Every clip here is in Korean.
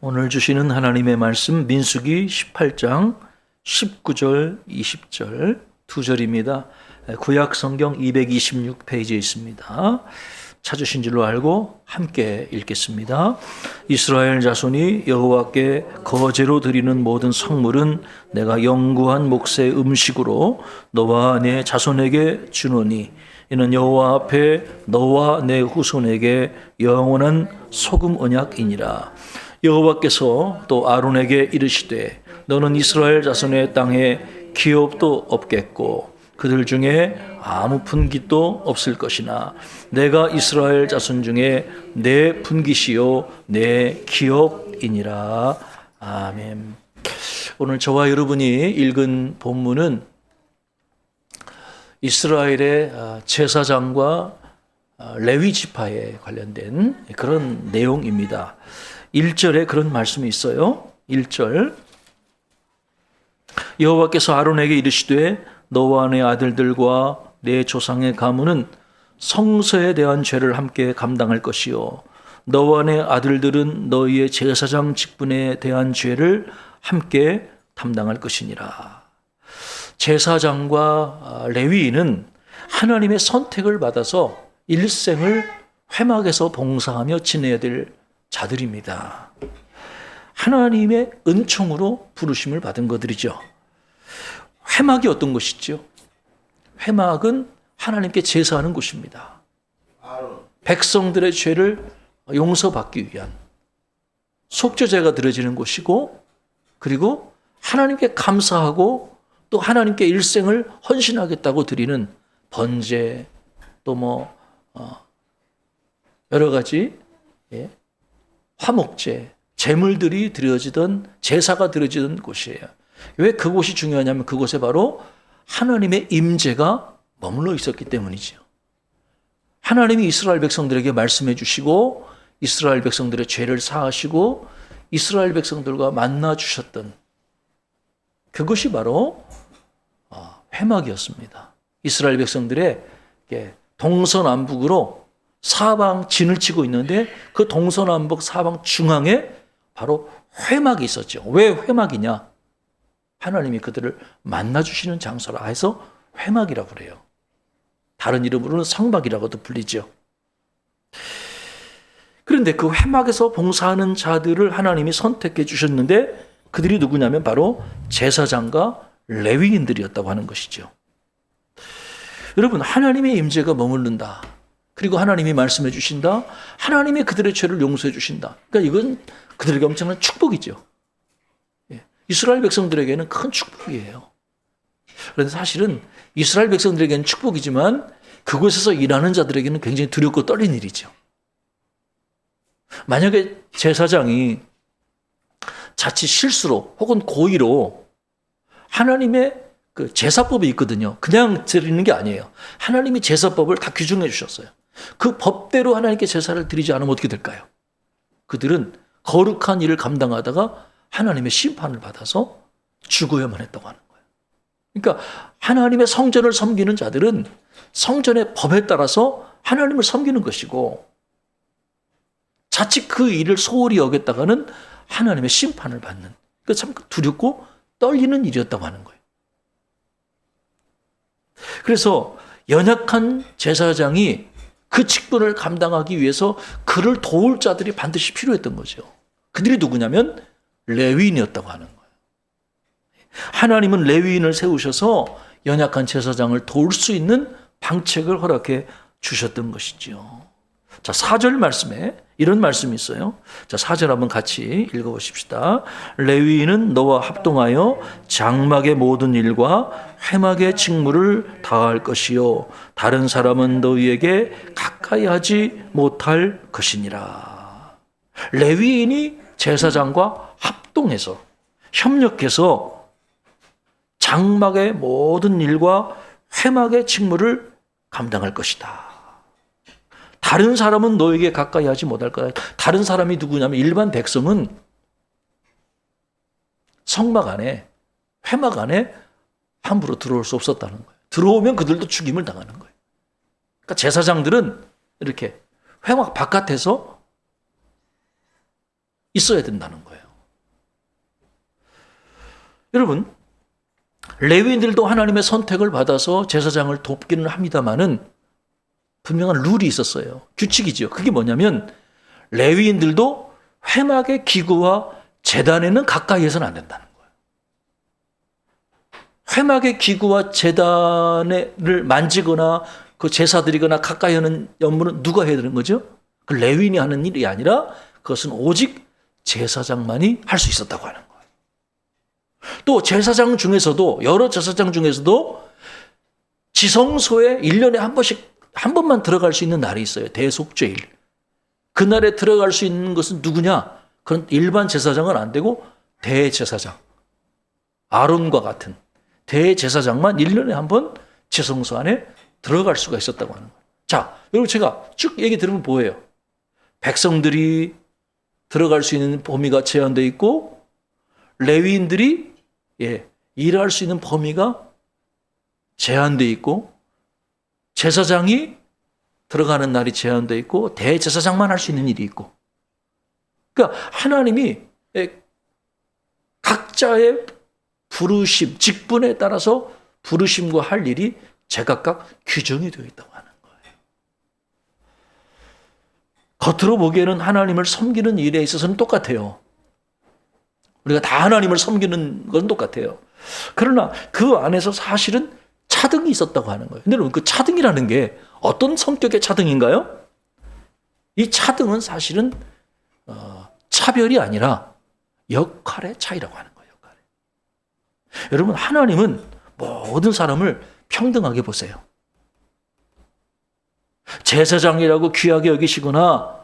오늘 주시는 하나님의 말씀 민수기 18장 19절 20절 두 절입니다. 구약 성경 226페이지에 있습니다. 찾으신 줄로 알고 함께 읽겠습니다. 이스라엘 자손이 여호와께 거제로 드리는 모든 성물은 내가 영구한 몫의 음식으로 너와 내 자손에게 주노니 이는 여호와 앞에 너와 내 후손에게 영원한 소금 언약이니라. 여호와께서 또 아론에게 이르시되 너는 이스라엘 자손의 땅에 기업도 없겠고 그들 중에 아무 분깃도 없을 것이나 내가 이스라엘 자손 중에 내 분깃이요 내 기업이니라. 아멘. 오늘 저와 여러분이 읽은 본문은 이스라엘의 제사장과 레위 지파에 관련된 그런 내용입니다. 1절에 그런 말씀이 있어요. 1절 여호와께서 아론에게 이르시되 너와 내 아들들과 내 조상의 가문은 성소에 대한 죄를 함께 감당할 것이요 너와 내 아들들은 너희의 제사장 직분에 대한 죄를 함께 담당할 것이니라. 제사장과 레위인은 하나님의 선택을 받아서 일생을 회막에서 봉사하며 지내야 될 자들입니다. 하나님의 은총으로 부르심을 받은 것들이죠. 회막이 어떤 곳이죠? 회막은 하나님께 제사하는 곳입니다. 백성들의 죄를 용서받기 위한 속죄제가 드려지는 곳이고, 그리고 하나님께 감사하고 또 하나님께 일생을 헌신하겠다고 드리는 번제, 또 여러 가지 화목제, 제물들이 드려지던, 제사가 드려지던 곳이에요. 왜 그곳이 중요하냐면 그곳에 바로 하나님의 임재가 머물러 있었기 때문이죠. 하나님이 이스라엘 백성들에게 말씀해 주시고 이스라엘 백성들의 죄를 사하시고 이스라엘 백성들과 만나 주셨던 그것이 바로 회막이었습니다. 이스라엘 백성들의 동서남북으로 사방 진을 치고 있는데 그 동서남북 사방 중앙에 바로 회막이 있었죠. 왜 회막이냐? 하나님이 그들을 만나주시는 장소라 해서 회막이라고 그래요. 다른 이름으로는 성막이라고도 불리죠. 그런데 그 회막에서 봉사하는 자들을 하나님이 선택해 주셨는데 그들이 누구냐면 바로 제사장과 레위인들이었다고 하는 것이죠. 여러분, 하나님의 임재가 머무른다. 그리고 하나님이 말씀해 주신다. 하나님이 그들의 죄를 용서해 주신다. 그러니까 이건 그들에게 엄청난 축복이죠. 이스라엘 백성들에게는 큰 축복이에요. 그런데 사실은 이스라엘 백성들에게는 축복이지만 그곳에서 일하는 자들에게는 굉장히 두렵고 떨리는 일이죠. 만약에 제사장이 자칫 실수로 혹은 고의로 하나님의 그 제사법이 있거든요. 그냥 드리는 게 아니에요. 하나님이 제사법을 다 규정해 주셨어요. 그 법대로 하나님께 제사를 드리지 않으면 어떻게 될까요? 그들은 거룩한 일을 감당하다가 하나님의 심판을 받아서 죽어야만 했다고 하는 거예요. 그러니까 하나님의 성전을 섬기는 자들은 성전의 법에 따라서 하나님을 섬기는 것이고 자칫 그 일을 소홀히 여겼다가는 하나님의 심판을 받는, 그러니까 참 두렵고 떨리는 일이었다고 하는 거예요. 그래서 연약한 제사장이 그 직분을 감당하기 위해서 그를 도울 자들이 반드시 필요했던 거죠. 그들이 누구냐면 레위인이었다고 하는 거예요. 하나님은 레위인을 세우셔서 연약한 제사장을 도울 수 있는 방책을 허락해 주셨던 것이죠. 자, 4절 말씀에 이런 말씀이 있어요. 자, 4절 한번 같이 읽어보십시다. 레위인은 너와 합동하여 장막의 모든 일과 회막의 직무를 다할 것이요 다른 사람은 너희에게 가까이 하지 못할 것이니라. 레위인이 제사장과 합동해서 협력해서 장막의 모든 일과 회막의 직무를 감당할 것이다. 다른 사람은 너에게 가까이 하지 못할 거다. 다른 사람이 누구냐면 일반 백성은 성막 안에, 회막 안에 함부로 들어올 수 없었다는 거예요. 들어오면 그들도 죽임을 당하는 거예요. 그러니까 제사장들은 이렇게 회막 바깥에서 있어야 된다는 거예요. 여러분, 레위인들도 하나님의 선택을 받아서 제사장을 돕기는 합니다마는 분명한 룰이 있었어요. 규칙이죠. 그게 뭐냐면 레위인들도 회막의 기구와 제단에는 가까이에서는 안 된다는 거예요. 회막의 기구와 제단을 만지거나 그 제사 드리거나 가까이 하는 업무는 누가 해야 되는 거죠? 그 레위인이 하는 일이 아니라 그것은 오직 제사장만이 할 수 있었다고 하는 거예요. 또 제사장 중에서도 여러 제사장 중에서도 지성소에 1년에 한 번만 들어갈 수 있는 날이 있어요. 대속죄일. 그날에 들어갈 수 있는 것은 누구냐? 그건 일반 제사장은 안 되고 대제사장. 아론과 같은 대제사장만 1년에 한 번 지성소 안에 들어갈 수가 있었다고 하는 거예요. 자, 여러분 제가 쭉 얘기 들으면 뭐예요? 백성들이 들어갈 수 있는 범위가 제한되어 있고 레위인들이 일할 수 있는 범위가 제한되어 있고 제사장이 들어가는 날이 제한되어 있고 대제사장만 할 수 있는 일이 있고 그러니까 하나님이 각자의 부르심, 직분에 따라서 부르심과 할 일이 제각각 규정이 되어 있다고 하는 거예요. 겉으로 보기에는 하나님을 섬기는 일에 있어서는 똑같아요. 우리가 다 하나님을 섬기는 건 똑같아요. 그러나 그 안에서 사실은 차등이 있었다고 하는 거예요. 근데 여러분 그 차등이라는 게 어떤 성격의 차등인가요? 이 차등은 사실은 차별이 아니라 역할의 차이라고 하는 거예요. 역할의. 여러분 하나님은 모든 사람을 평등하게 보세요. 제사장이라고 귀하게 여기시거나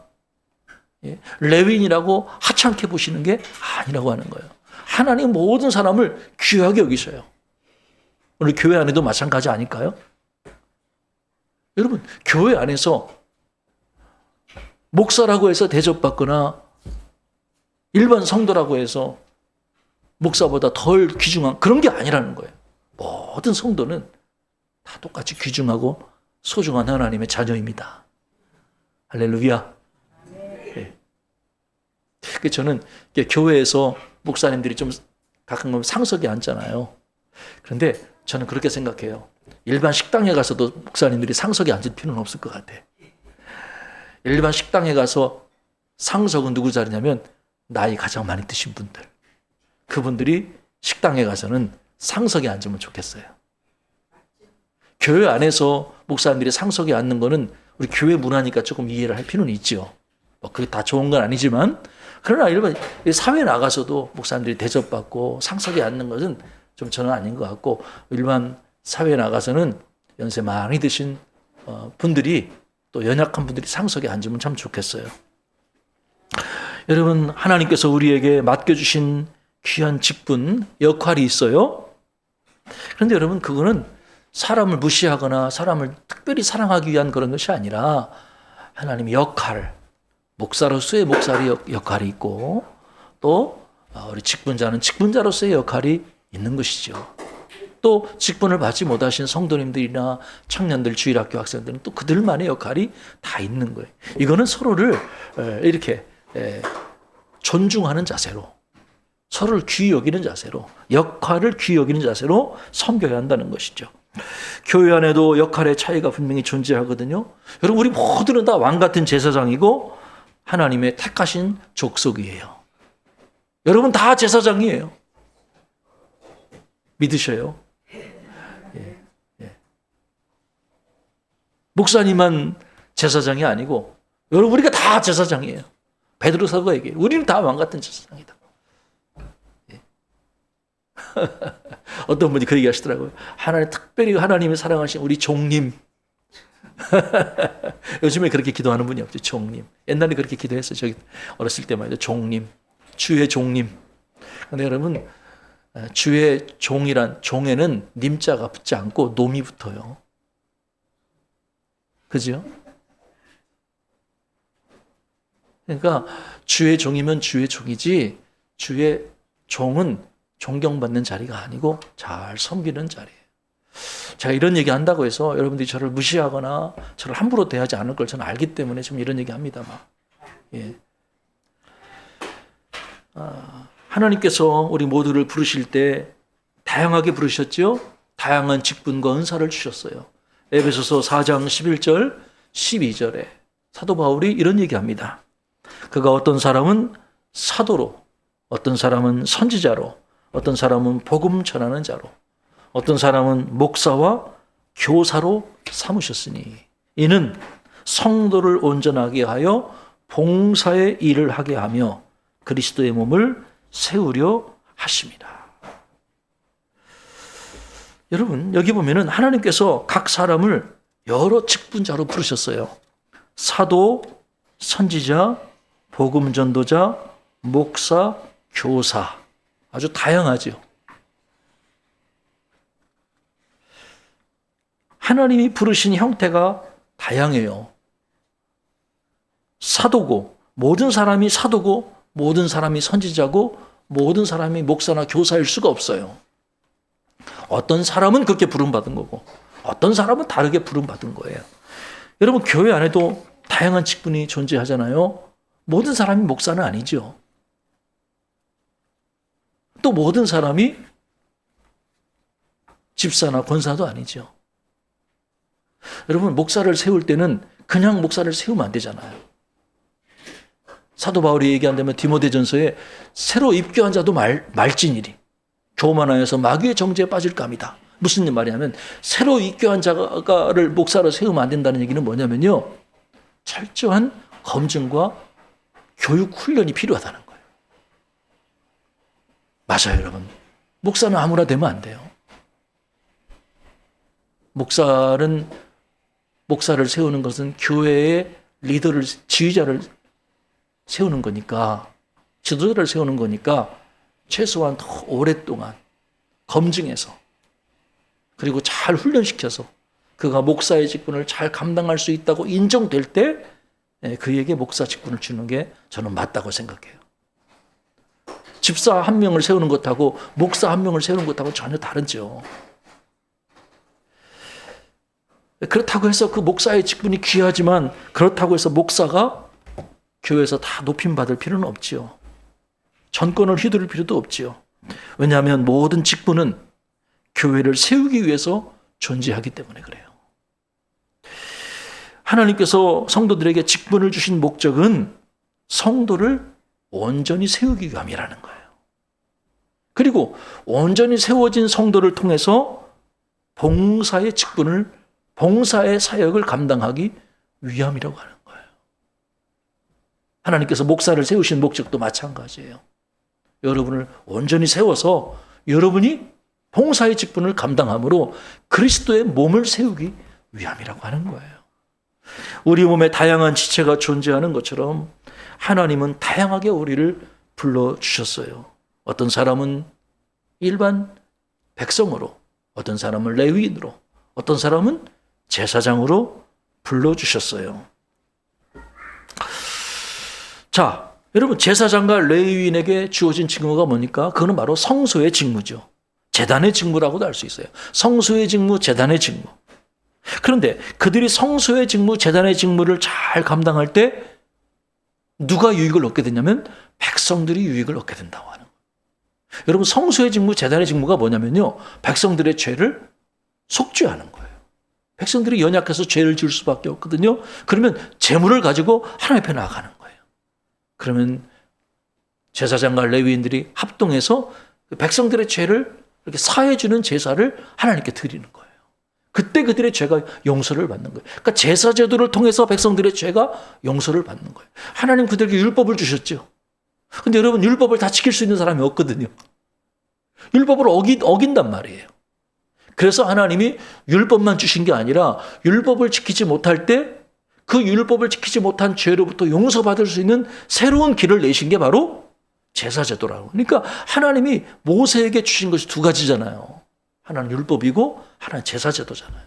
레위인이라고 하찮게 보시는 게 아니라고 하는 거예요. 하나님 모든 사람을 귀하게 여기셔요. 우리 교회 안에도 마찬가지 아닐까요? 여러분 교회 안에서 목사라고 해서 대접받거나 일반 성도라고 해서 목사보다 덜 귀중한 그런 게 아니라는 거예요. 모든 성도는 다 똑같이 귀중하고 소중한 하나님의 자녀입니다. 할렐루야. 네. 저는 교회에서 목사님들이 좀 가끔 보면 상석에 앉잖아요. 그런데 저는 그렇게 생각해요. 일반 식당에 가서도 목사님들이 상석에 앉을 필요는 없을 것 같아. 일반 식당에 가서 상석은 누구 자리냐면 나이 가장 많이 드신 분들. 그분들이 식당에 가서는 상석에 앉으면 좋겠어요. 교회 안에서 목사님들이 상석에 앉는 거는 우리 교회 문화니까 조금 이해를 할 필요는 있죠. 그게 다 좋은 건 아니지만 그러나 일반 사회에 나가서도 목사님들이 대접받고 상석에 앉는 것은 좀 저는 아닌 것 같고 일반 사회에 나가서는 연세 많이 드신 분들이 또 연약한 분들이 상석에 앉으면 참 좋겠어요. 여러분 하나님께서 우리에게 맡겨주신 귀한 직분, 역할이 있어요. 그런데 여러분 그거는 사람을 무시하거나 사람을 특별히 사랑하기 위한 그런 것이 아니라 하나님의 역할, 목사로서의 목사의 역할이 있고 또 우리 직분자는 직분자로서의 역할이 있는 것이죠. 또 직분을 받지 못하신 성도님들이나 청년들, 주일학교 학생들은 또 그들만의 역할이 다 있는 거예요. 이거는 서로를 이렇게 존중하는 자세로 서로를 귀히 여기는 자세로 역할을 귀히 여기는 자세로 섬겨야 한다는 것이죠. 교회 안에도 역할의 차이가 분명히 존재하거든요. 여러분 우리 모두는 다 왕같은 제사장이고 하나님의 택하신 족속이에요. 여러분 다 제사장이에요. 믿으셔요? 목사님만 제사장이 아니고 여러분 우리가 다 제사장이에요. 베드로 사도가 얘기해요. 우리는 다 왕같은 제사장이다. 어떤 분이 그 얘기 하시더라고요. 특별히 하나님이 사랑하신 우리 종님. 요즘에 그렇게 기도하는 분이 없죠. 종님. 옛날에 그렇게 기도했어요. 저기 어렸을 때만 해도 종님. 주의 종님. 근데 여러분 주의 종이란 종에는 님자가 붙지 않고 놈이 붙어요. 그죠? 그러니까 주의 종이면 주의 종이지 주의 종은 존경받는 자리가 아니고 잘 섬기는 자리예요. 제가 이런 얘기 한다고 해서 여러분들이 저를 무시하거나 저를 함부로 대하지 않을 걸 저는 알기 때문에 좀 이런 얘기 합니다만. 예. 하나님께서 우리 모두를 부르실 때 다양하게 부르셨죠. 다양한 직분과 은사를 주셨어요. 에베소서 4장 11절 12절에 사도 바울이 이런 얘기합니다. 그가 어떤 사람은 사도로, 어떤 사람은 선지자로, 어떤 사람은 복음 전하는 자로, 어떤 사람은 목사와 교사로 삼으셨으니 이는 성도를 온전하게 하여 봉사의 일을 하게 하며 그리스도의 몸을 세우려 하십니다. 여러분, 여기 보면은 하나님께서 각 사람을 여러 직분자로 부르셨어요. 사도, 선지자, 복음 전도자, 목사, 교사. 아주 다양하죠. 하나님이 부르신 형태가 다양해요. 사도고, 모든 사람이 사도고, 모든 사람이 선지자고, 모든 사람이 목사나 교사일 수가 없어요. 어떤 사람은 그렇게 부름받은 거고 어떤 사람은 다르게 부름받은 거예요. 여러분, 교회 안에도 다양한 직분이 존재하잖아요. 모든 사람이 목사는 아니죠. 또 모든 사람이 집사나 권사도 아니죠. 여러분, 목사를 세울 때는 그냥 목사를 세우면 안 되잖아요. 사도 바울이 얘기한다면 디모데전서에 새로 입교한 자도 말진이리 교만하여서 마귀의 정죄에 빠질까 합니다. 무슨 말이냐면 새로 입교한 자를 목사로 세우면 안 된다는 얘기는 뭐냐면요, 철저한 검증과 교육 훈련이 필요하다는 거예요. 맞아요, 여러분. 목사는 아무나 되면 안 돼요. 목사를 세우는 것은 교회의 리더를, 지휘자를 세우는 거니까, 지도자를 세우는 거니까 최소한 더 오랫동안 검증해서 그리고 잘 훈련시켜서 그가 목사의 직분을 잘 감당할 수 있다고 인정될 때 그에게 목사 직분을 주는 게 저는 맞다고 생각해요. 집사 한 명을 세우는 것하고 목사 한 명을 세우는 것하고 전혀 다르죠. 그렇다고 해서 그 목사의 직분이 귀하지만 그렇다고 해서 목사가 교회에서 다 높임받을 필요는 없지요. 전권을 휘두를 필요도 없지요. 왜냐하면 모든 직분은 교회를 세우기 위해서 존재하기 때문에 그래요. 하나님께서 성도들에게 직분을 주신 목적은 성도를 온전히 세우기 위함이라는 거예요. 그리고 온전히 세워진 성도를 통해서 봉사의 직분을, 봉사의 사역을 감당하기 위함이라고 하는 거예요. 하나님께서 목사를 세우신 목적도 마찬가지예요. 여러분을 온전히 세워서 여러분이 봉사의 직분을 감당함으로 그리스도의 몸을 세우기 위함이라고 하는 거예요. 우리 몸에 다양한 지체가 존재하는 것처럼 하나님은 다양하게 우리를 불러주셨어요. 어떤 사람은 일반 백성으로, 어떤 사람은 레위인으로, 어떤 사람은 제사장으로 불러주셨어요. 자, 여러분, 제사장과 레위인에게 주어진 직무가 뭡니까? 그거는 바로 성소의 직무죠. 제단의 직무라고도 할 수 있어요. 성소의 직무, 제단의 직무. 그런데 그들이 성소의 직무, 제단의 직무를 잘 감당할 때 누가 유익을 얻게 되냐면 백성들이 유익을 얻게 된다고 하는 거예요. 여러분, 성소의 직무, 제단의 직무가 뭐냐면요, 백성들의 죄를 속죄하는 거예요. 백성들이 연약해서 죄를 지을 수밖에 없거든요. 그러면 제물을 가지고 하나님 앞에 나아가는 거예요. 그러면 제사장과 레위인들이 합동해서 백성들의 죄를 이렇게 사해주는 제사를 하나님께 드리는 거예요. 그때 그들의 죄가 용서를 받는 거예요. 그러니까 제사 제도를 통해서 백성들의 죄가 용서를 받는 거예요. 하나님 그들에게 율법을 주셨죠. 근데 여러분, 율법을 다 지킬 수 있는 사람이 없거든요. 율법을 어긴단 말이에요. 그래서 하나님이 율법만 주신 게 아니라 율법을 지키지 못할 때 그 율법을 지키지 못한 죄로부터 용서받을 수 있는 새로운 길을 내신 게 바로 제사제도라고. 그러니까 하나님이 모세에게 주신 것이 두 가지잖아요. 하나는 율법이고 하나는 제사제도잖아요.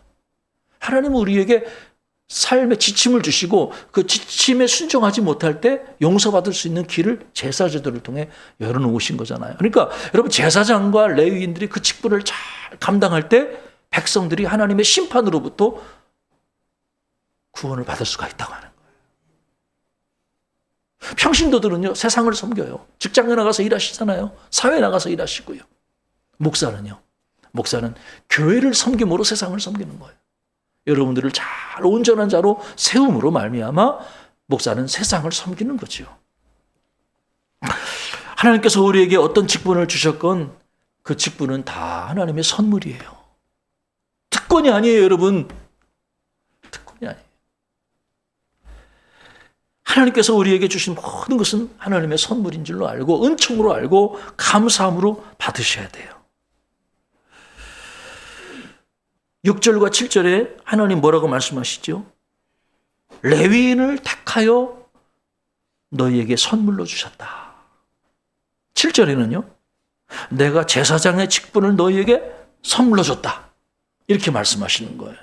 하나님은 우리에게 삶의 지침을 주시고 그 지침에 순종하지 못할 때 용서받을 수 있는 길을 제사제도를 통해 열어놓으신 거잖아요. 그러니까 여러분, 제사장과 레위인들이 그 직분을 잘 감당할 때 백성들이 하나님의 심판으로부터 구원을 받을 수가 있다고 하는 거예요. 평신도들은요, 세상을 섬겨요. 직장에 나가서 일하시잖아요. 사회에 나가서 일하시고요. 목사는요, 목사는 교회를 섬김으로 세상을 섬기는 거예요. 여러분들을 잘 온전한 자로 세움으로 말미암아 목사는 세상을 섬기는 거죠. 하나님께서 우리에게 어떤 직분을 주셨건 그 직분은 다 하나님의 선물이에요. 특권이 아니에요, 여러분. 특권이 아니에요. 하나님께서 우리에게 주신 모든 것은 하나님의 선물인 줄로 알고 은총으로 알고 감사함으로 받으셔야 돼요. 6절과 7절에 하나님 뭐라고 말씀하시죠? 레위인을 택하여 너희에게 선물로 주셨다. 7절에는요. 내가 제사장의 직분을 너희에게 선물로 줬다. 이렇게 말씀하시는 거예요.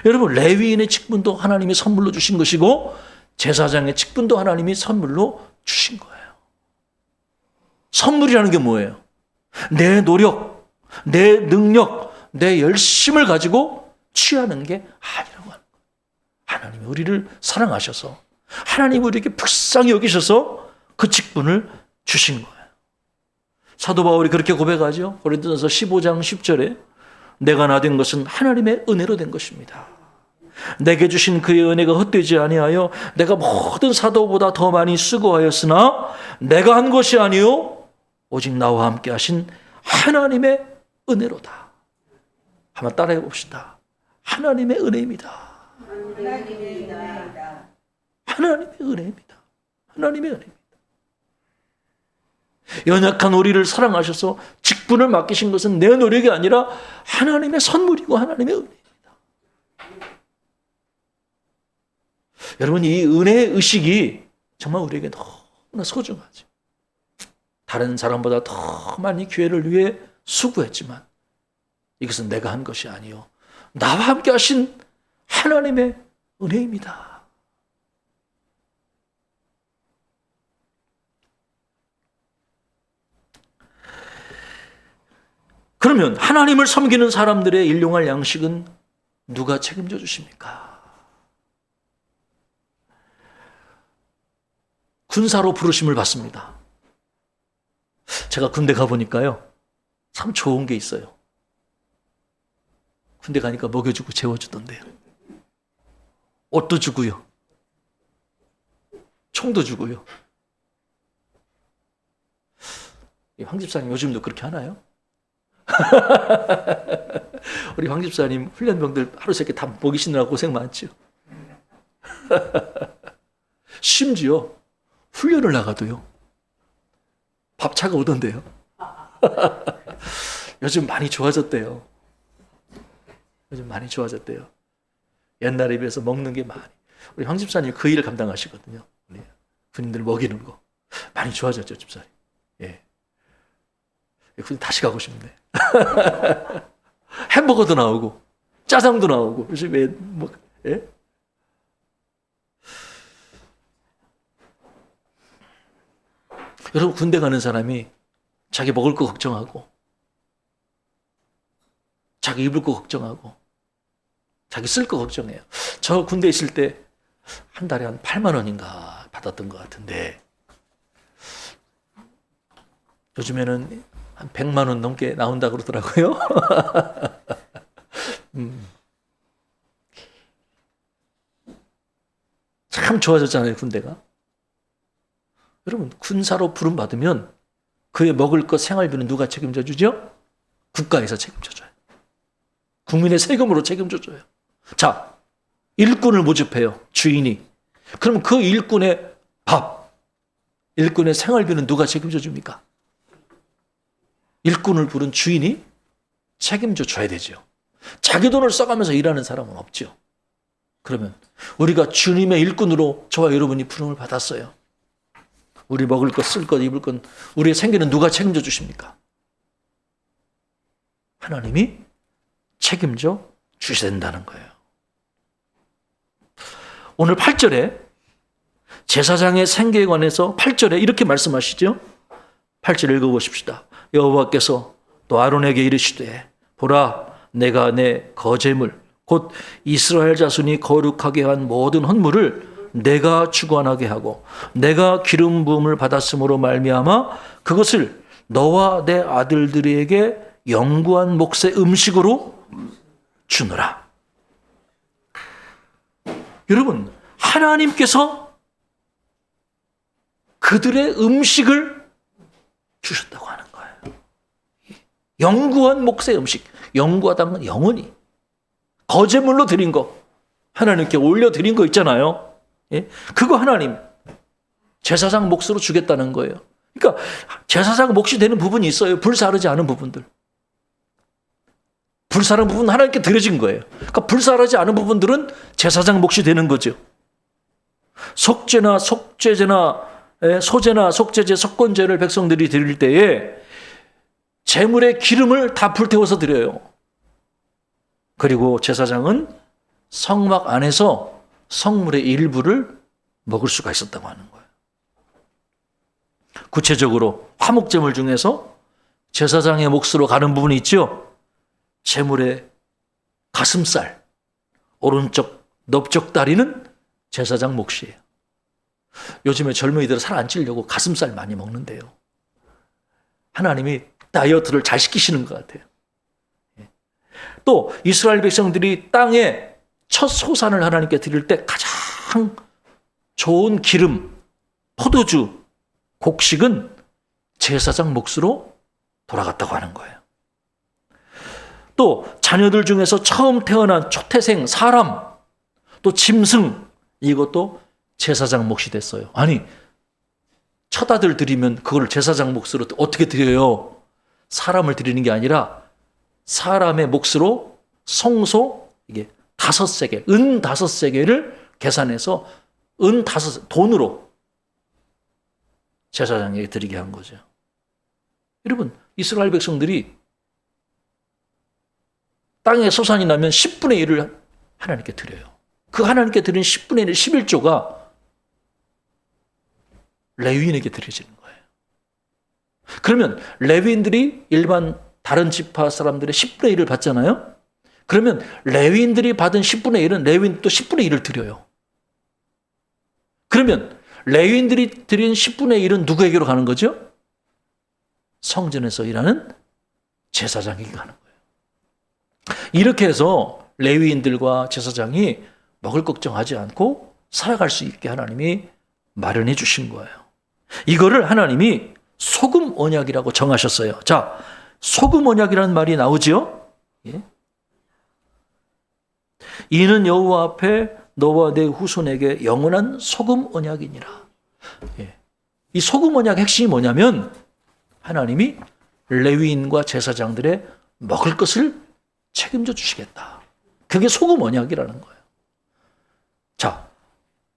여러분, 레위인의 직분도 하나님이 선물로 주신 것이고 제사장의 직분도 하나님이 선물로 주신 거예요. 선물이라는 게 뭐예요? 내 노력, 내 능력, 내 열심을 가지고 취하는 게 아니라고 하는 거예요. 하나님이 우리를 사랑하셔서 하나님이 우리에게 불쌍히 여기셔서 그 직분을 주신 거예요. 사도 바울이 그렇게 고백하죠. 고린도전서 15장 10절에 내가 나 된 것은 하나님의 은혜로 된 것입니다. 내게 주신 그의 은혜가 헛되지 아니하여 내가 모든 사도보다 더 많이 수고하였으나 내가 한 것이 아니요 오직 나와 함께 하신 하나님의 은혜로다. 한번 따라해 봅시다. 하나님의 은혜입니다. 하나님의 은혜입니다. 하나님의 은혜입니다. 하나님의 은혜입니다. 연약한 우리를 사랑하셔서 직분을 맡기신 것은 내 노력이 아니라 하나님의 선물이고 하나님의 은혜입니다. 여러분, 이 은혜의 의식이 정말 우리에게 너무나 소중하죠. 다른 사람보다 더 많이 교회를 위해 수고했지만 이것은 내가 한 것이 아니요 나와 함께 하신 하나님의 은혜입니다. 그러면 하나님을 섬기는 사람들의 일용할 양식은 누가 책임져 주십니까? 군사로 부르심을 받습니다. 제가 군대 가보니까요, 참 좋은 게 있어요. 군대 가니까 먹여주고 재워주던데요. 옷도 주고요. 총도 주고요. 황 집사님 요즘도 그렇게 하나요? 우리 황 집사님 훈련병들 하루 새끼 다 먹이시느라 고생 많죠. 심지어 훈련을 나가도요 밥차가 오던데요. 요즘 많이 좋아졌대요. 요즘 많이 좋아졌대요. 옛날에 비해서 먹는 게 많이. 우리 황 집사님 그 일을 감당하시거든요. 우리 군인들 먹이는 거 많이 좋아졌죠, 집사님. 예. 군인 다시 가고 싶네. 햄버거도 나오고 짜장도 나오고 요즘에 뭐, 예? 여러분, 군대 가는 사람이 자기 먹을 거 걱정하고 자기 입을 거 걱정하고 자기 쓸 거 걱정해요. 저 군대 있을 때 한 달에 한 8만 원인가 받았던 것 같은데 요즘에는 한 100만 원 넘게 나온다고 그러더라고요. 참 좋아졌잖아요, 군대가. 여러분, 군사로 부름받으면 그의 먹을 것, 생활비는 누가 책임져 주죠? 국가에서 책임져 줘요. 국민의 세금으로 책임져 줘요. 자, 일꾼을 모집해요, 주인이. 그럼 그 일꾼의 밥, 일꾼의 생활비는 누가 책임져 줍니까? 일꾼을 부른 주인이 책임져 줘야 되죠. 자기 돈을 써가면서 일하는 사람은 없죠. 그러면 우리가 주님의 일꾼으로 저와 여러분이 부름을 받았어요. 우리 먹을 것, 쓸 것, 입을 것, 우리의 생계는 누가 책임져 주십니까? 하나님이 책임져 주셔야 된다는 거예요. 오늘 8절에 제사장의 생계에 관해서 8절에 이렇게 말씀하시죠. 8절 읽어보십시다. 여호와께서 또 아론에게 이르시되 보라, 내가 내 거제물 곧 이스라엘 자손이 거룩하게 한 모든 헌물을 내가 주관하게 하고 내가 기름 부음을 받았으므로 말미암아 그것을 너와 내 아들들에게 영구한 몫의 음식으로 주노라. 여러분, 하나님께서 그들의 음식을 주셨다고 하는 거예요. 영구한 몫의 음식. 영구하다는 건 영원히. 거제물로 드린 거, 하나님께 올려드린 거 있잖아요. 예? 그거 하나님 제사장 몫으로 주겠다는 거예요. 그러니까 제사장 몫이 되는 부분이 있어요. 불사르지 않은 부분들. 불사른 부분은 하나님께 드려진 거예요. 그러니까 불사르지 않은 부분들은 제사장 몫이 되는 거죠. 속죄나 속죄제나 소제나 속죄제, 속건제를 백성들이 드릴 때에 제물의 기름을 다 불태워서 드려요. 그리고 제사장은 성막 안에서 성물의 일부를 먹을 수가 있었다고 하는 거예요. 구체적으로 화목제물 중에서 제사장의 몫으로 가는 부분이 있죠. 제물의 가슴살, 오른쪽 넓적 다리는 제사장 몫이에요. 요즘에 젊은이들은 살 안 찌려고 가슴살 많이 먹는데요. 하나님이 다이어트를 잘 시키시는 것 같아요. 또 이스라엘 백성들이 땅에 첫 소산을 하나님께 드릴 때 가장 좋은 기름, 포도주, 곡식은 제사장 몫으로 돌아갔다고 하는 거예요. 또 자녀들 중에서 처음 태어난 초태생 사람, 또 짐승, 이것도 제사장 몫이 됐어요. 아니, 첫 아들 드리면 그걸 제사장 몫으로 어떻게 드려요? 사람을 드리는 게 아니라 사람의 몫으로 성소, 이게 5세겔, 은 5세겔을 계산해서 은 5, 돈으로 제사장에게 드리게 한 거죠. 여러분, 이스라엘 백성들이 땅에 소산이 나면 10분의 1을 하나님께 드려요. 그 하나님께 드린 10분의 1, 11조가 레위인에게 드려지는 거예요. 그러면 레위인들이 일반 다른 지파 사람들의 10분의 1을 받잖아요. 그러면 레위인들이 받은 10분의 1은 레위인도 10분의 1을 드려요. 그러면 레위인들이 드린 10분의 1은 누구에게로 가는 거죠? 성전에서 일하는 제사장에게 가는 거예요. 이렇게 해서 레위인들과 제사장이 먹을 걱정하지 않고 살아갈 수 있게 하나님이 마련해 주신 거예요. 이거를 하나님이 소금 언약이라고 정하셨어요. 자, 소금 언약이라는 말이 나오죠? 예? 이는 여호와 앞에 너와 내 후손에게 영원한 소금 언약이니라. 예. 이 소금 언약의 핵심이 뭐냐면 하나님이 레위인과 제사장들의 먹을 것을 책임져 주시겠다. 그게 소금 언약이라는 거예요. 자,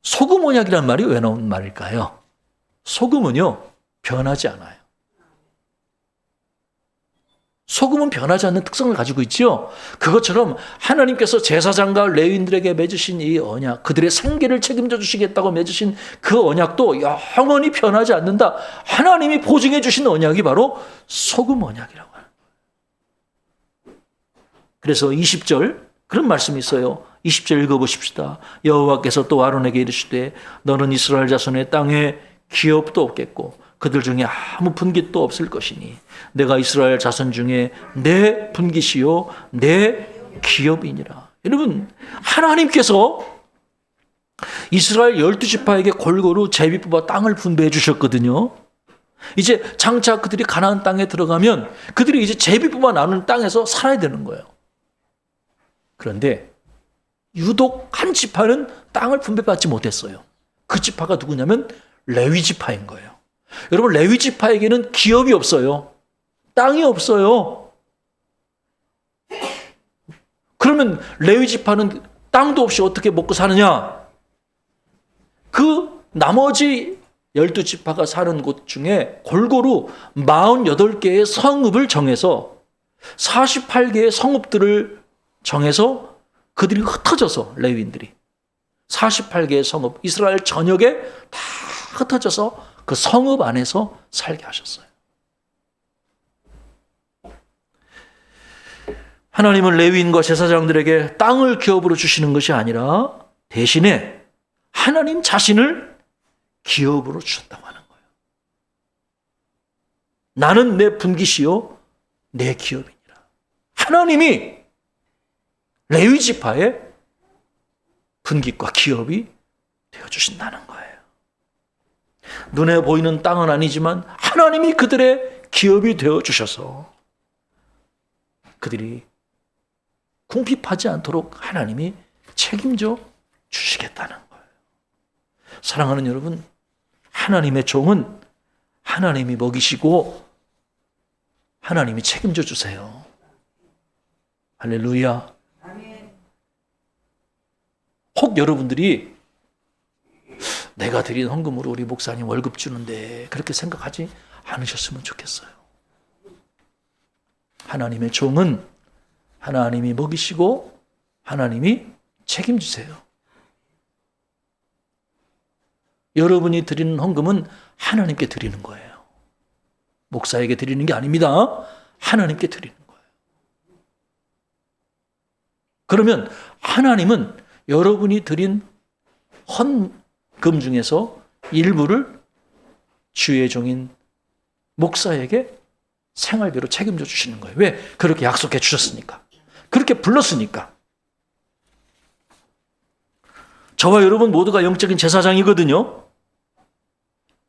소금 언약이라는 말이 왜 나온 말일까요? 소금은요, 변하지 않아요. 소금은 변하지 않는 특성을 가지고 있죠. 그것처럼 하나님께서 제사장과 레위인들에게 맺으신 이 언약, 그들의 생계를 책임져 주시겠다고 맺으신 그 언약도 영원히 변하지 않는다. 하나님이 보증해 주신 언약이 바로 소금 언약이라고 하는 거예요. 그래서 20절 그런 말씀이 있어요. 20절 읽어보십시다. 여호와께서 또 아론에게 이르시되 너는 이스라엘 자손의 땅에 기업도 없겠고 그들 중에 아무 분깃도 없을 것이니 내가 이스라엘 자손 중에 내 분깃이요 내 기업이니라. 여러분, 하나님께서 이스라엘 12지파에게 골고루 제비 뽑아 땅을 분배해 주셨거든요. 이제 장차 그들이 가나안 땅에 들어가면 그들이 이제 제비 뽑아 나누는 땅에서 살아야 되는 거예요. 그런데 유독 한 지파는 땅을 분배받지 못했어요. 그 지파가 누구냐면 레위 지파인 거예요. 여러분, 레위 지파에게는 기업이 없어요. 땅이 없어요. 그러면 레위 지파는 땅도 없이 어떻게 먹고 사느냐? 그 나머지 12지파가 사는 곳 중에 골고루 48개의 성읍을 정해서 48개의 성읍들을 정해서 그들이 흩어져서 레위인들이 48개의 성읍, 이스라엘 전역에 다 흩어져서 그 성읍 안에서 살게 하셨어요. 하나님은 레위인과 제사장들에게 땅을 기업으로 주시는 것이 아니라 대신에 하나님 자신을 기업으로 주셨다고 하는 거예요. 나는 내 분깃이요 내 기업이니라. 하나님이 레위 지파의 분깃과 기업이 되어주신다는 거예요. 눈에 보이는 땅은 아니지만 하나님이 그들의 기업이 되어주셔서 그들이 궁핍하지 않도록 하나님이 책임져 주시겠다는 거예요. 사랑하는 여러분, 하나님의 종은 하나님이 먹이시고 하나님이 책임져 주세요. 할렐루야. 혹 여러분들이 내가 드린 헌금으로 우리 목사님 월급 주는데 그렇게 생각하지 않으셨으면 좋겠어요. 하나님의 종은 하나님이 먹이시고 하나님이 책임지세요. 여러분이 드리는 헌금은 하나님께 드리는 거예요. 목사에게 드리는 게 아닙니다. 하나님께 드리는 거예요. 그러면 하나님은 여러분이 드린 헌금 중에서 일부를 주의 종인 목사에게 생활비로 책임져 주시는 거예요. 왜? 그렇게 약속해 주셨으니까. 그렇게 불렀으니까. 저와 여러분 모두가 영적인 제사장이거든요.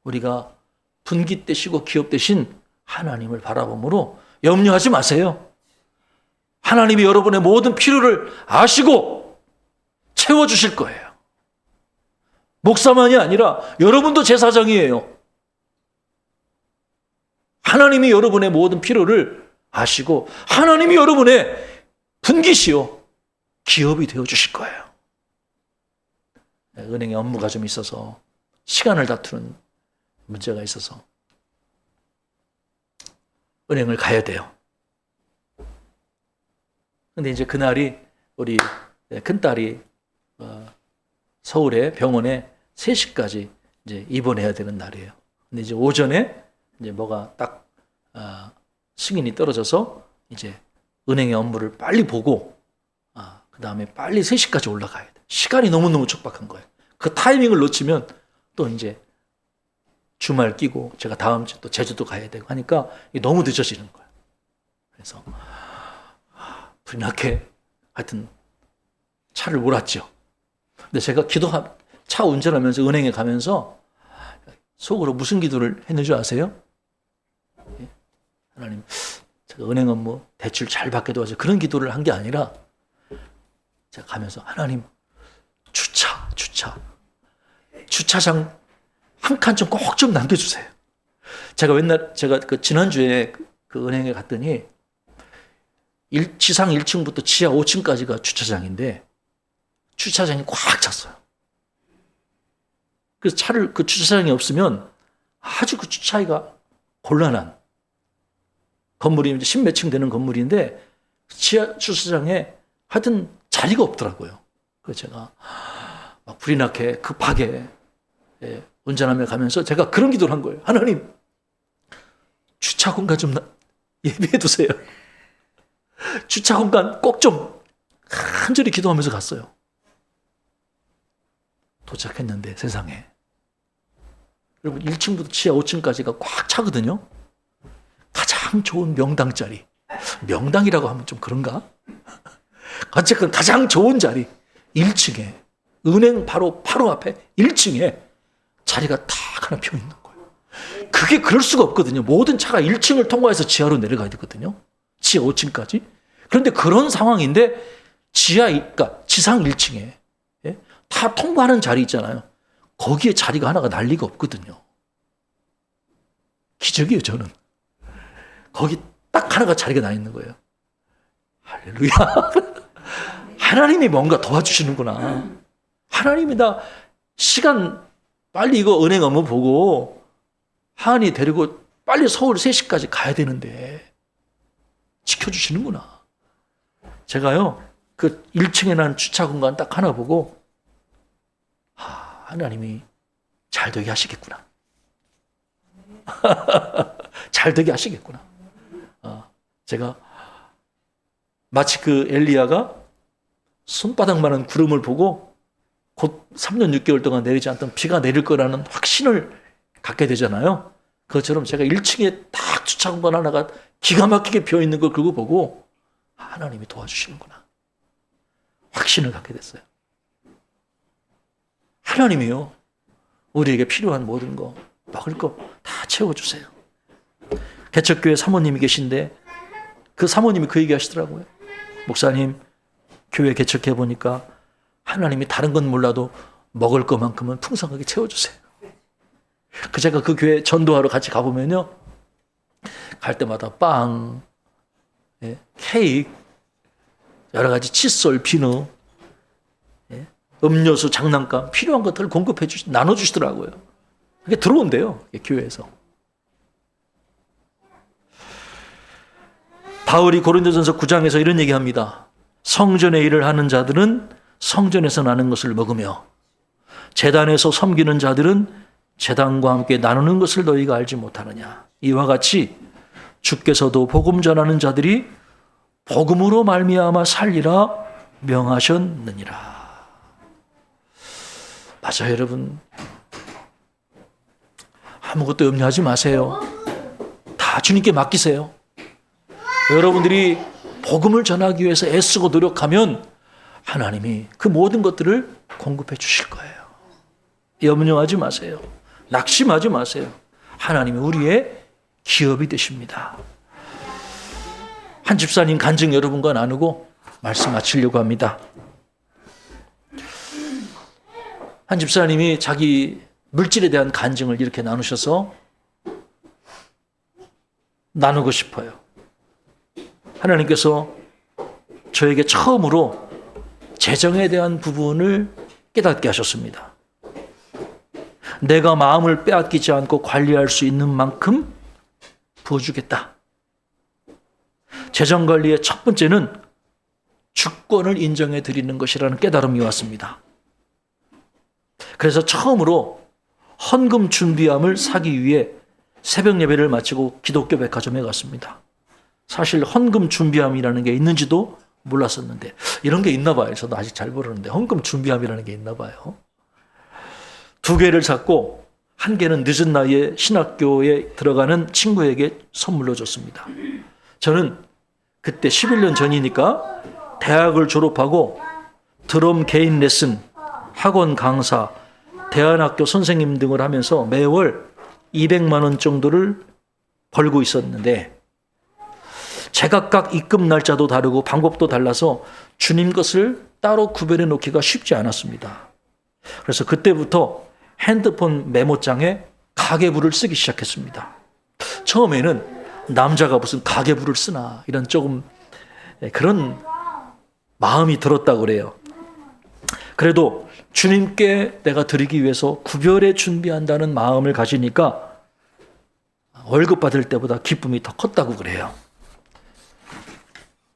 우리가 분깃 되시고 기업 되신 하나님을 바라보므로 염려하지 마세요. 하나님이 여러분의 모든 필요를 아시고 채워주실 거예요. 목사만이 아니라 여러분도 제사장이에요. 하나님이 여러분의 모든 필요를 아시고 하나님이 여러분의 분깃이요 기업이 되어주실 거예요. 은행에 업무가 좀 있어서 시간을 다투는 문제가 있어서 은행을 가야 돼요. 근데 이제 그날이 우리 큰딸이 서울의 병원에 3시까지 이제 입원해야 되는 날이에요. 근데 이제 오전에 이제 뭐가 딱 승인이 떨어져서 이제 은행의 업무를 빨리 보고 그 다음에 빨리 3시까지 올라가야 돼. 시간이 너무너무 촉박한 거예요. 그 타이밍을 놓치면 또 이제 주말 끼고 제가 다음 주 또 제주도 가야 되고 하니까 이게 너무 늦어지는 거예요. 그래서 불이 나게 하여튼 차를 몰았죠. 근데 제가 차 운전하면서 은행에 가면서 속으로 무슨 기도를 했는 줄 아세요? 하나님, 제가 은행 업무 대출 잘 받게 도와줘. 그런 기도를 한 게 아니라 제가 가면서 하나님, 주차장 한 칸 좀 꼭 좀 남겨주세요. 제가 그 지난주에 그 은행에 갔더니 지상 1층부터 지하 5층까지가 주차장인데 주차장이 꽉 찼어요. 그래서 차를 그 주차장이 없으면 아주 그 주차하기가 곤란한 건물이 이제 10몇 층 되는 건물인데 지하 주차장에 하여튼 자리가 없더라고요. 그래서 제가 막 불이 나게 급하게 운전하며 가면서 제가 그런 기도를 한 거예요. 하나님, 주차 공간 좀 예비해 두세요. 주차 공간 꼭 좀 간절히 기도하면서 갔어요. 도착했는데 세상에 여러분 1층부터 지하 5층까지가 꽉 차거든요. 가장 좋은 명당 자리, 명당이라고 하면 좀 그런가? 어쨌든 가장 좋은 자리 1층에 은행 바로 앞에 1층에 자리가 딱 하나 비어 있는 거예요. 그게 그럴 수가 없거든요. 모든 차가 1층을 통과해서 지하로 내려가야 되거든요. 지하 5층까지. 그런데 그런 상황인데 그러니까 지상 1층에 다 통과하는 자리 있잖아요. 거기에 자리가 하나가 날 리가 없거든요. 기적이에요, 저는. 거기 딱 하나가 자리가 나 있는 거예요. 할렐루야. 하나님이 뭔가 도와주시는구나. 하나님이 다 시간 빨리 이거 은행 업무 보고 하은이 데리고 빨리 서울 3시까지 가야 되는데 지켜주시는구나. 제가요, 그 1층에 난 주차 공간 딱 하나 보고 하나님이 잘 되게 하시겠구나. 잘 되게 하시겠구나. 제가 마치 그 엘리야가 손바닥만한 구름을 보고 곧 3년 6개월 동안 내리지 않던 비가 내릴 거라는 확신을 갖게 되잖아요. 그것처럼 제가 1층에 딱 주차공간 하나가 기가 막히게 비어있는 걸 그거 보고 하나님이 도와주시는구나. 확신을 갖게 됐어요. 하나님이요, 우리에게 필요한 모든 거, 먹을 거 다 채워주세요. 개척교회 사모님이 계신데 그 사모님이 그 얘기 하시더라고요. 목사님, 교회 개척해보니까 하나님이 다른 건 몰라도 먹을 것만큼은 풍성하게 채워주세요. 제가 그 교회 전도하러 같이 가보면요, 갈 때마다 빵, 케이크, 여러 가지 칫솔, 비누, 음료수, 장난감, 필요한 것들을 나눠주시더라고요. 그게 들어온대요, 교회에서. 바울이 고린도전서 9장에서 이런 얘기합니다. 성전의 일을 하는 자들은 성전에서 나는 것을 먹으며 제단에서 섬기는 자들은 제단과 함께 나누는 것을 너희가 알지 못하느냐. 이와 같이 주께서도 복음 전하는 자들이 복음으로 말미암아 살리라 명하셨느니라. 맞아요, 여러분. 아무것도 염려하지 마세요. 다 주님께 맡기세요. 여러분들이 복음을 전하기 위해서 애쓰고 노력하면 하나님이 그 모든 것들을 공급해 주실 거예요. 염려하지 마세요. 낙심하지 마세요. 하나님이 우리의 기업이 되십니다. 한 집사님 간증 여러분과 나누고 말씀 마치려고 합니다. 한 집사님이 자기 물질에 대한 간증을 이렇게 나누셔서 나누고 싶어요. 하나님께서 저에게 처음으로 재정에 대한 부분을 깨닫게 하셨습니다. 내가 마음을 빼앗기지 않고 관리할 수 있는 만큼 부어주겠다. 재정관리의 첫 번째는 주권을 인정해 드리는 것이라는 깨달음이 왔습니다. 그래서 처음으로 헌금 준비함을 사기 위해 새벽 예배를 마치고 기독교 백화점에 갔습니다. 사실 헌금 준비함이라는 게 있는지도 몰랐었는데, 이런 게 있나 봐요. 저도 아직 잘 모르는데 헌금 준비함이라는 게 있나 봐요. 2개를 샀고 1개는 늦은 나이에 신학교에 들어가는 친구에게 선물로 줬습니다. 저는 그때 11년 전이니까 대학을 졸업하고 드럼 개인 레슨, 학원 강사, 대안학교 선생님 등을 하면서 매월 200만 원 정도를 벌고 있었는데, 제각각 입금 날짜도 다르고 방법도 달라서 주님 것을 따로 구별해 놓기가 쉽지 않았습니다. 그래서 그때부터 핸드폰 메모장에 가계부를 쓰기 시작했습니다. 처음에는 남자가 무슨 가계부를 쓰나 이런 조금 그런 마음이 들었다고 그래요. 그래도 주님께 내가 드리기 위해서 구별해 준비한다는 마음을 가지니까 월급 받을 때보다 기쁨이 더 컸다고 그래요.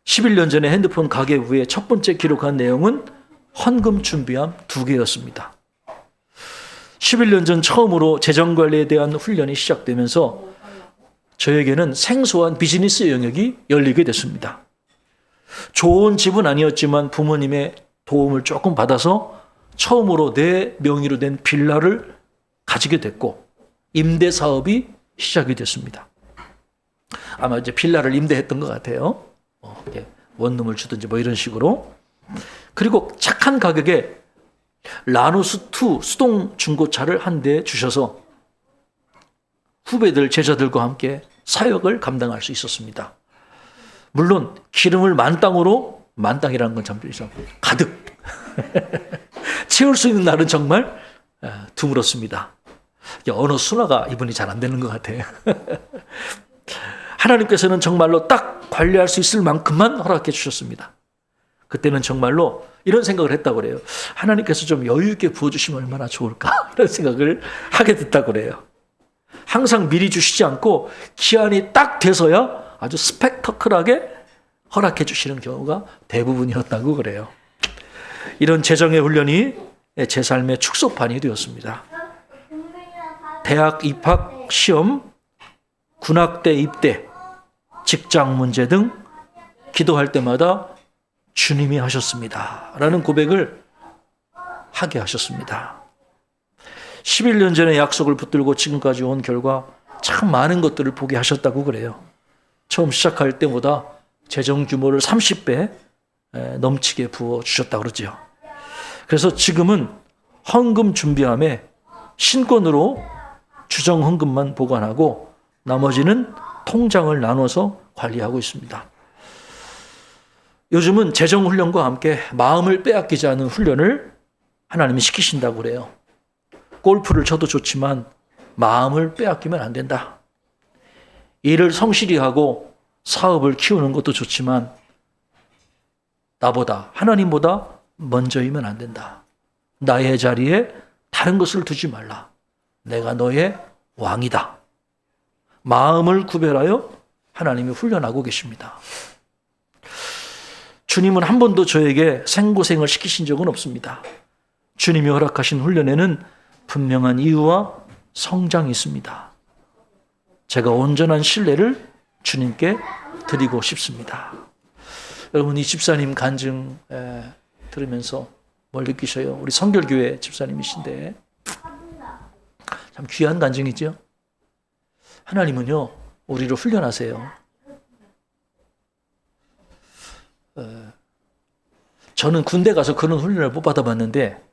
11년 전에 핸드폰 가계부에 첫 번째 기록한 내용은 헌금 준비함 2개였습니다. 11년 전 처음으로 재정관리에 대한 훈련이 시작되면서 저에게는 생소한 비즈니스 영역이 열리게 됐습니다. 좋은 집은 아니었지만 부모님의 도움을 조금 받아서 처음으로 내 명의로 된 빌라를 가지게 됐고, 임대 사업이 시작이 됐습니다. 아마 이제 빌라를 임대했던 것 같아요. 원룸을 주든지 뭐 이런 식으로. 그리고 착한 가격에 라노스2 수동 중고차를 한 대 주셔서 후배들, 제자들과 함께 사역을 감당할 수 있었습니다. 물론 기름을 만땅으로, 만땅이라는 건 참 가득 채울 수 있는 날은 정말 드물었습니다. 언어 순화가 이분이 잘 안 되는 것 같아요. 하나님께서는 정말로 딱 관리할 수 있을 만큼만 허락해 주셨습니다. 그때는 정말로 이런 생각을 했다고 그래요. 하나님께서 좀 여유 있게 부어주시면 얼마나 좋을까, 이런 생각을 하게 됐다고 그래요. 항상 미리 주시지 않고 기한이 딱 돼서야 아주 스펙터클하게 허락해 주시는 경우가 대부분이었다고 그래요. 이런 재정의 훈련이 제 삶의 축소판이 되었습니다. 대학 입학 시험, 군악대 입대, 직장 문제 등 기도할 때마다 주님이 하셨습니다 라는 고백을 하게 하셨습니다. 11년 전에 약속을 붙들고 지금까지 온 결과 참 많은 것들을 보게 하셨다고 그래요. 처음 시작할 때보다 재정 규모를 30배 넘치게 부어 주셨다고 그러죠. 그래서 지금은 헌금 준비함에 신권으로 주정 헌금만 보관하고 나머지는 통장을 나눠서 관리하고 있습니다. 요즘은 재정 훈련과 함께 마음을 빼앗기지 않는 훈련을 하나님이 시키신다고 그래요. 골프를 쳐도 좋지만 마음을 빼앗기면 안 된다. 일을 성실히 하고 사업을 키우는 것도 좋지만 나보다, 하나님보다 먼저이면 안 된다. 나의 자리에 다른 것을 두지 말라. 내가 너의 왕이다. 마음을 구별하여 하나님이 훈련하고 계십니다. 주님은 한 번도 저에게 생고생을 시키신 적은 없습니다. 주님이 허락하신 훈련에는 분명한 이유와 성장이 있습니다. 제가 온전한 신뢰를 주님께 드리고 싶습니다. 여러분, 이 집사님 간증 들으면서 뭘 느끼셔요? 우리 성결교회 집사님이신데 참 귀한 간증이죠. 하나님은요, 우리를 훈련하세요. 저는 군대 가서 그런 훈련을 못 받아봤는데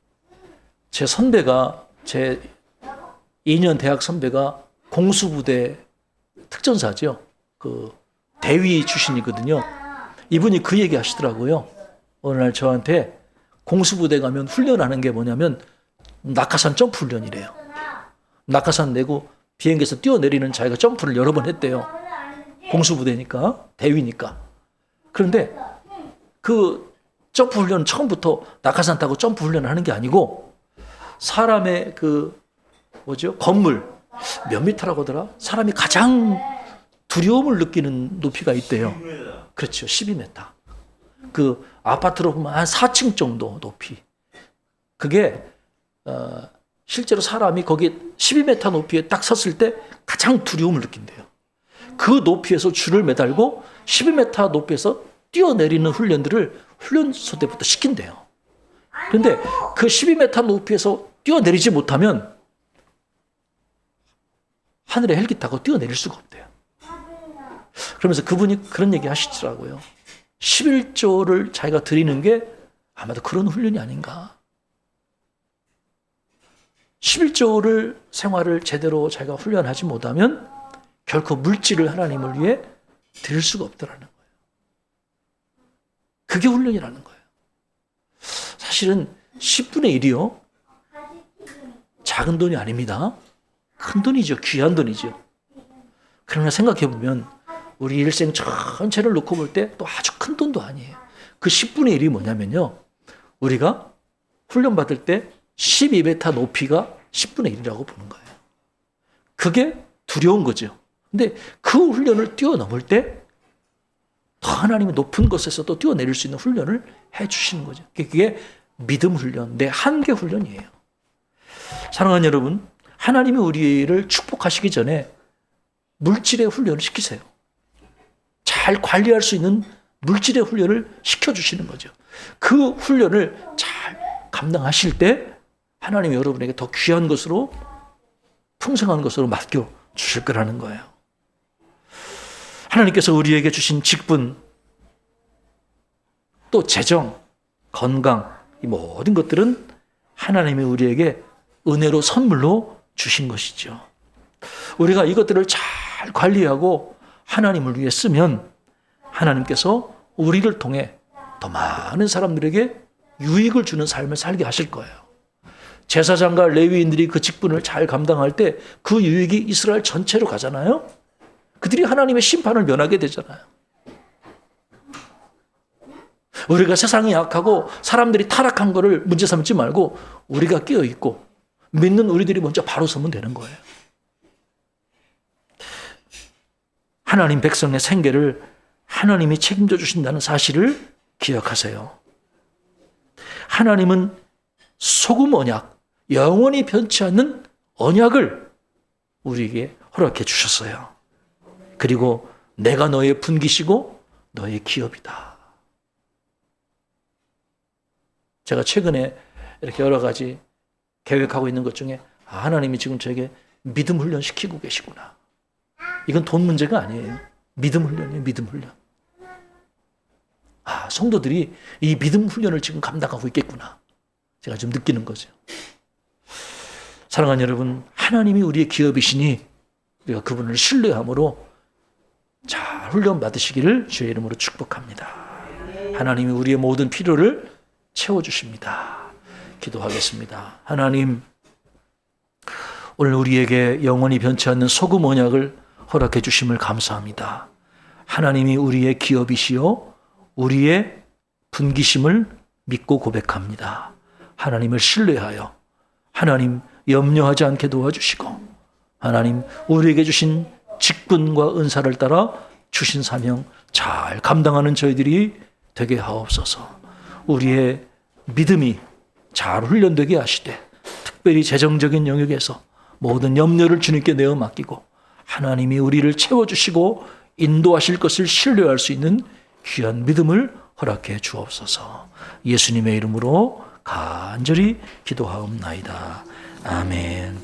제 선배가, 제 2년 대학 선배가 공수부대 특전사죠. 그 대위 출신이거든요. 이분이 그 얘기 하시더라고요. 어느 날 저한테 공수부대 가면 훈련하는 게 뭐냐면 낙하산 점프 훈련이래요. 낙하산 내고 비행기에서 뛰어내리는 자기가 점프를 여러 번 했대요. 공수부대니까, 대위니까. 그런데 그 점프 훈련은 처음부터 낙하산 타고 점프 훈련을 하는 게 아니고 사람의 그 건물 몇 미터라고 하더라? 사람이 가장 두려움을 느끼는 높이가 있대요. 그렇죠. 12m. 그 아파트로 보면 한 4층 정도 높이. 그게 실제로 사람이 거기 12m 높이에 딱 섰을 때 가장 두려움을 느낀대요. 그 높이에서 줄을 매달고 12m 높이에서 뛰어내리는 훈련들을 훈련소 때부터 시킨대요. 그런데 그 12m 높이에서 뛰어내리지 못하면 하늘에 헬기 타고 뛰어내릴 수가 없대요. 그러면서 그분이 그런 얘기 하시더라고요. 11조를 자기가 드리는 게 아마도 그런 훈련이 아닌가. 11조를 생활을 제대로 자기가 훈련하지 못하면 결코 물질을 하나님을 위해 드릴 수가 없더라는 거예요. 그게 훈련이라는 거예요. 사실은 10분의 1이요. 작은 돈이 아닙니다. 큰 돈이죠. 귀한 돈이죠. 그러나 생각해보면 우리 일생 전체를 놓고 볼 때 또 아주 큰 돈도 아니에요. 그 10분의 1이 뭐냐면요. 우리가 훈련받을 때 12m 높이가 10분의 1이라고 보는 거예요. 그게 두려운 거죠. 근데 그 훈련을 뛰어넘을 때 더 하나님의 높은 곳에서도 뛰어내릴 수 있는 훈련을 해 주시는 거죠. 그게 믿음 훈련, 내 한계 훈련이에요. 사랑하는 여러분, 하나님이 우리를 축복하시기 전에 물질의 훈련을 시키세요. 잘 관리할 수 있는 물질의 훈련을 시켜주시는 거죠. 그 훈련을 잘 감당하실 때 하나님이 여러분에게 더 귀한 것으로, 풍성한 것으로 맡겨주실 거라는 거예요. 하나님께서 우리에게 주신 직분, 또 재정, 건강, 이 모든 것들은 하나님이 우리에게 은혜로 선물로 주신 것이죠. 우리가 이것들을 잘 관리하고 하나님을 위해 쓰면 하나님께서 우리를 통해 더 많은 사람들에게 유익을 주는 삶을 살게 하실 거예요. 제사장과 레위인들이 그 직분을 잘 감당할 때 그 유익이 이스라엘 전체로 가잖아요. 그들이 하나님의 심판을 면하게 되잖아요. 우리가 세상이 약하고 사람들이 타락한 거를 문제 삼지 말고 우리가 깨어있고 믿는 우리들이 먼저 바로 서면 되는 거예요. 하나님 백성의 생계를 하나님이 책임져 주신다는 사실을 기억하세요. 하나님은 소금 언약, 영원히 변치 않는 언약을 우리에게 허락해 주셨어요. 그리고 내가 너의 분기시고 너의 기업이다. 제가 최근에 이렇게 여러 가지 계획하고 있는 것 중에 하나님이 지금 저에게 믿음 훈련 시키고 계시구나. 이건 돈 문제가 아니에요. 믿음 훈련이에요. 믿음 훈련. 아, 성도들이 이 믿음 훈련을 지금 감당하고 있겠구나. 제가 좀 느끼는 거죠. 사랑하는 여러분, 하나님이 우리의 기업이시니 우리가 그분을 신뢰함으로 잘 훈련 받으시기를 주의 이름으로 축복합니다. 하나님이 우리의 모든 필요를 채워주십니다. 기도하겠습니다. 하나님, 오늘 우리에게 영원히 변치 않는 소금 언약을 허락해 주심을 감사합니다. 하나님이 우리의 기업이시요 우리의 분기심을 믿고 고백합니다. 하나님을 신뢰하여 하나님 염려하지 않게 도와주시고 하나님 우리에게 주신 직분과 은사를 따라 주신 사명 잘 감당하는 저희들이 되게 하옵소서. 우리의 믿음이 잘 훈련되게 하시되 특별히 재정적인 영역에서 모든 염려를 주님께 내어 맡기고 하나님이 우리를 채워주시고 인도하실 것을 신뢰할 수 있는 귀한 믿음을 허락해 주옵소서. 예수님의 이름으로 간절히 기도하옵나이다. 아멘.